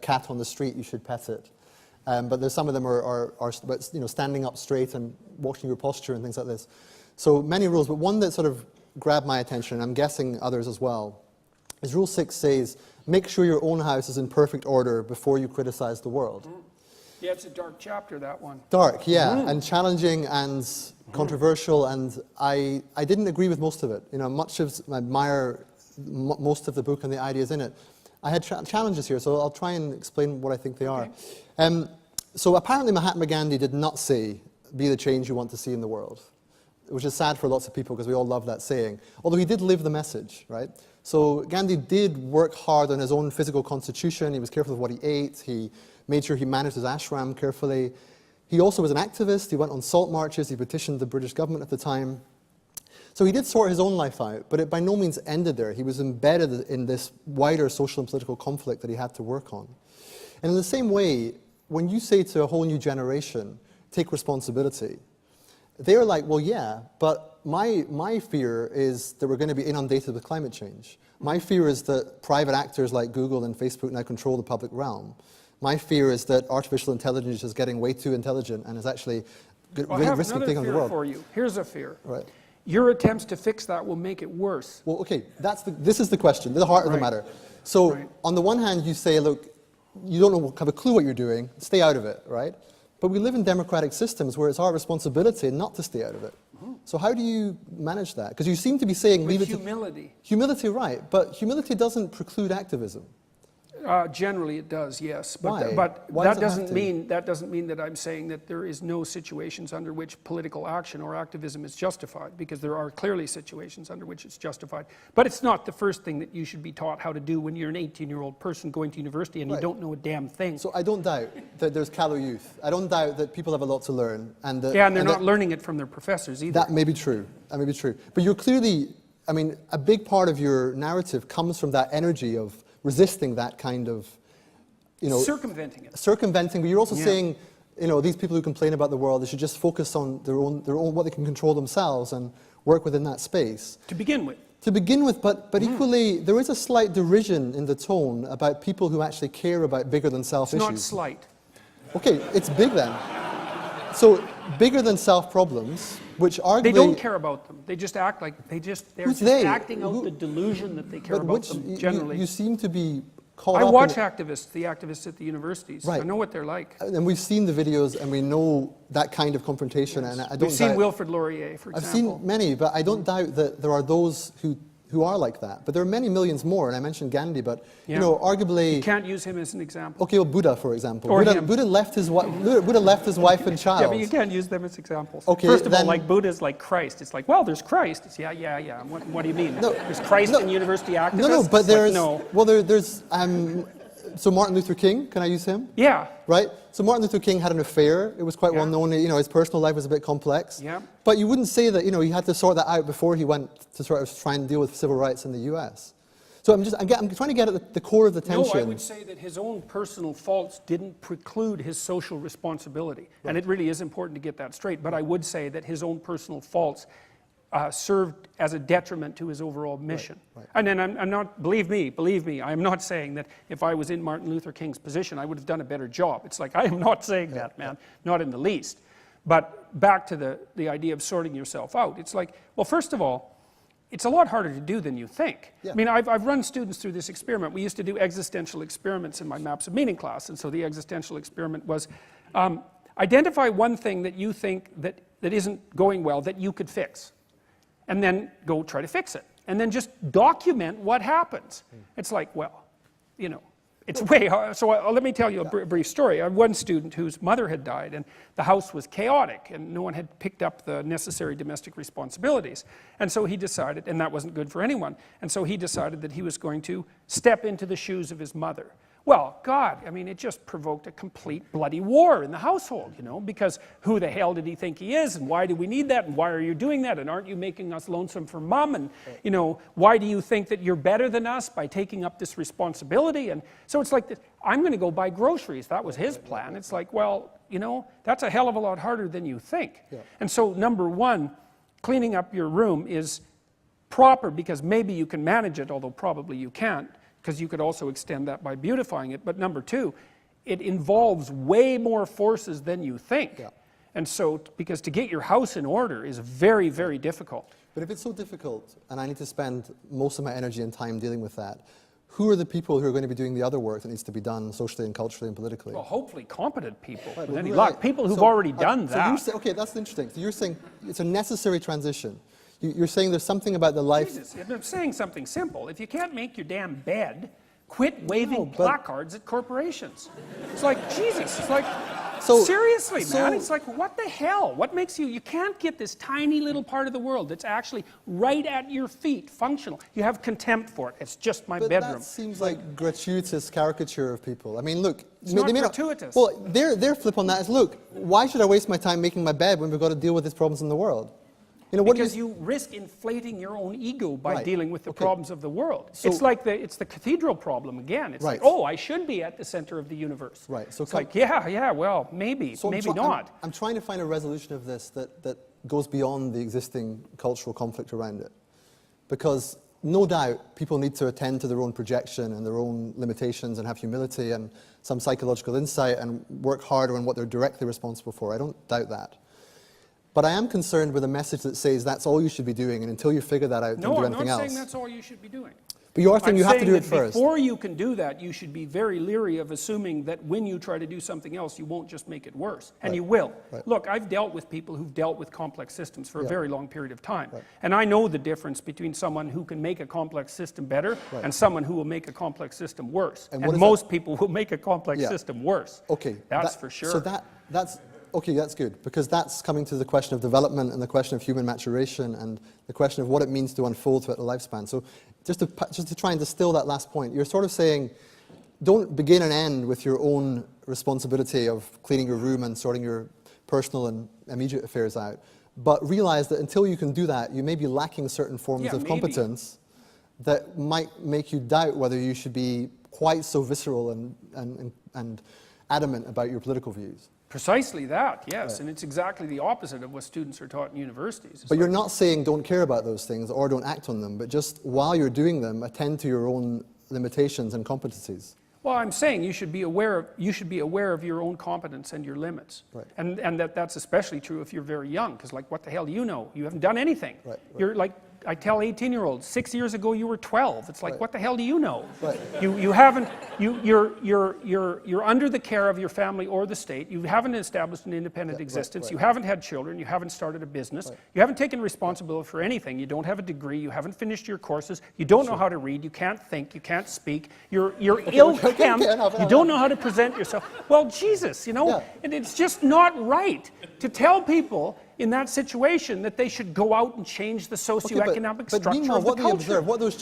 cat on the street, you should pet it. But there's some of them are about, standing up straight and watching your posture and things like this. So many rules, but one that sort of grabbed my attention, I'm guessing others as well, is Rule 6 says, make sure your own house is in perfect order before you criticize the world. Yeah, it's a dark chapter, that one. Dark, yeah, and challenging and controversial, and I didn't agree with most of it. I admire most of the book and the ideas in it. I had challenges here, so I'll try and explain what I think they are. So apparently Mahatma Gandhi did not say, be the change you want to see in the world, which is sad for lots of people because we all love that saying, although he did live the message, right? So Gandhi did work hard on his own physical constitution. He was careful of what he ate. He made sure he managed his ashram carefully. He also was an activist. He went on salt marches. He petitioned the British government at the time. So he did sort his own life out, but it by no means ended there. He was embedded in this wider social and political conflict that he had to work on. And in the same way, when you say to a whole new generation, take responsibility, they're like, well, yeah, but my fear is that we're going to be inundated with climate change. My fear is that private actors like Google and Facebook now control the public realm. My fear is that artificial intelligence is getting way too intelligent and is actually risking taking on the world. For you. Here's a fear. Right. Your attempts to fix that will make it worse. Well, okay, this is the question, the heart of the matter. So on the one hand, you say, look, you don't have a clue what you're doing, stay out of it, right? But we live in democratic systems where it's our responsibility not to stay out of it. So how do you manage that? Because you seem to be saying... With humility. Humility, right, but humility doesn't preclude activism. Generally it does, yes. Why? But Why that doesn't mean that I'm saying that there is no situations under which political action or activism is justified, because there are clearly situations under which it's justified. But it's not the first thing that you should be taught how to do when you're an 18-year-old person going to university and you don't know a damn thing. So I don't doubt that there's callow youth. I don't doubt that people have a lot to learn. And they're not learning it from their professors either. That may be true. That may be true. But you're clearly, I mean, a big part of your narrative comes from that energy of resisting that kind of, circumventing it. Circumventing, but you're also saying, these people who complain about the world, they should just focus on their own what they can control themselves and work within that space. To begin with. But equally, there is a slight derision in the tone about people who actually care about bigger than self issues. It's not slight. Okay, it's big then. So bigger than self problems, which arguably... They don't care about them. They just act like they're just acting out the delusion that they care about them, generally. You seem to be caught I up watch the activists at the universities. Right. I know what they're like. And we've seen the videos and we know that kind of confrontation. Yes. And I don't We've seen Wilfrid Laurier, for example. I've seen many, but I don't doubt that there are those who are like that. But there are many millions more, and I mentioned Gandhi, but arguably... You can't use him as an example. Okay, well, Buddha, for example. Or Buddha left his wife and child. Yeah, but you can't use them as examples. Okay, first of all, like Buddha's like Christ. It's like, well, there's Christ. It's, yeah. What do you mean? No, there's Christ in university activists? No, but there's... Like, well, there's... so Martin Luther King, can I use him? Yeah. Right? So Martin Luther King had an affair. It was quite well known. His personal life was a bit complex. Yeah. But you wouldn't say that, he had to sort that out before he went to sort of try and deal with civil rights in the US. So I'm trying to get at the core of the tension. No, I would say that his own personal faults didn't preclude his social responsibility. Right. And it really is important to get that straight. But I would say that his own personal faults served as a detriment to his overall mission. Right. And then I'm not, believe me, I'm not saying that if I was in Martin Luther King's position, I would have done a better job. It's like, I am not saying that, man, not in the least. But back to the idea of sorting yourself out, it's like, well, first of all, it's a lot harder to do than you think. Yeah. I mean, I've run students through this experiment. We used to do existential experiments in my Maps of Meaning class, and so the existential experiment was identify one thing that you think that isn't going well that you could fix. And then go try to fix it. And then just document what happens. It's like, well, it's way hard. So let me tell you a brief story. I had one student whose mother had died, and the house was chaotic, and no one had picked up the necessary domestic responsibilities. And so he decided, and that wasn't good for anyone, and so he decided that he was going to step into the shoes of his mother. Well, God, I mean, it just provoked a complete bloody war in the household, because who the hell did he think he is, and why do we need that, and why are you doing that, and aren't you making us lonesome for mom, and, why do you think that you're better than us by taking up this responsibility? And so it's like, I'm going to go buy groceries. That was his plan. It's like, well, that's a hell of a lot harder than you think. Yeah. And so, number one, cleaning up your room is proper because maybe you can manage it, although probably you can't. because you could also extend that by beautifying it. But number two, it involves way more forces than you think. Yeah. And so, because to get your house in order is very, very difficult. But if it's so difficult, and I need to spend most of my energy and time dealing with that, who are the people who are going to be doing the other work that needs to be done socially and culturally and politically? Well, hopefully competent people, Right, with any right. luck. People who've already done So that. you say, okay, that's interesting. So you're saying it's a necessary transition. You're saying there's something about the life... Jesus, I'm saying something simple. If you can't make your damn bed, quit waving No, but- placards at corporations. It's like, Jesus, it's like, So- seriously, man. so- It's like, what the hell? What makes you can't get this tiny little part of the world that's actually right at your feet, functional. You have contempt for it. It's just my But bedroom. that seems like gratuitous caricature of people. I mean, look... It's not gratuitous. Well, their flip on that is, look, why should I waste my time making my bed when we've got to deal with these problems in the world? You know, what do Because you risk inflating your own ego by Right. dealing with the Okay. problems of the world. So- It's like it's the cathedral problem again. It's like, Right. oh, I should be at the center of the universe. Right, so it's like, yeah, well, maybe, So maybe not. I'm trying to find a resolution of this that goes beyond the existing cultural conflict around it. Because no doubt people need to attend to their own projection and their own limitations and have humility and some psychological insight and work harder on what they're directly responsible for. I don't doubt that. But I am concerned with a message that says that's all you should be doing, and until you figure that out, don't No, do I'm anything not else. saying that's all you should be doing. But you are saying you have to saying do it that first. Before you can do that, you should be very leery of assuming that when you try to do something else, you won't just make it worse. And Right. you will. Right. Look, I've dealt with people who've dealt with complex systems for a Yeah. very long period of time. Right. And I know the difference between someone who can make a complex system better Right. and someone who will make a complex system worse. And And, what is most people will make a complex Yeah. system worse. Okay. That's for sure. So that's okay, that's good, because that's coming to the question of development and the question of human maturation and the question of what it means to unfold throughout the lifespan. So just to try and distill that last point, you're sort of saying don't begin and end with your own responsibility of cleaning your room and sorting your personal and immediate affairs out, but realize that until you can do that, you may be lacking certain forms Yeah, of maybe. competence that might make you doubt whether you should be quite so visceral and adamant about your political views. Precisely that, yes. And it's exactly the opposite of what students are taught in universities. It's But like, you're not saying don't care about those things or don't act on them, but just while you're doing them, attend to your own limitations and competencies. well, I'm saying you should be aware of your own competence and your limits. Right. And that's especially true if you're very young, because like, what the hell do you know? You haven't done anything. Right. You're like, I tell 18-year-olds, 6 years ago you were 12. It's like, Right. what the hell do you know? Right. You haven't, you're under the care of your family or the state. You haven't established an independent right, existence. right. You haven't had children. You haven't started a business. You haven't taken responsibility for anything. You don't have a degree. You haven't finished your courses. You don't know how to read. You can't think. You can't speak. You're ill-kempt. You don't know how to present yourself. Well, Jesus, you know, Yeah. and it's just not right to tell people in that situation that they should go out and change the Okay, socioeconomic but structure meanwhile, of the what do you culture. observe? What those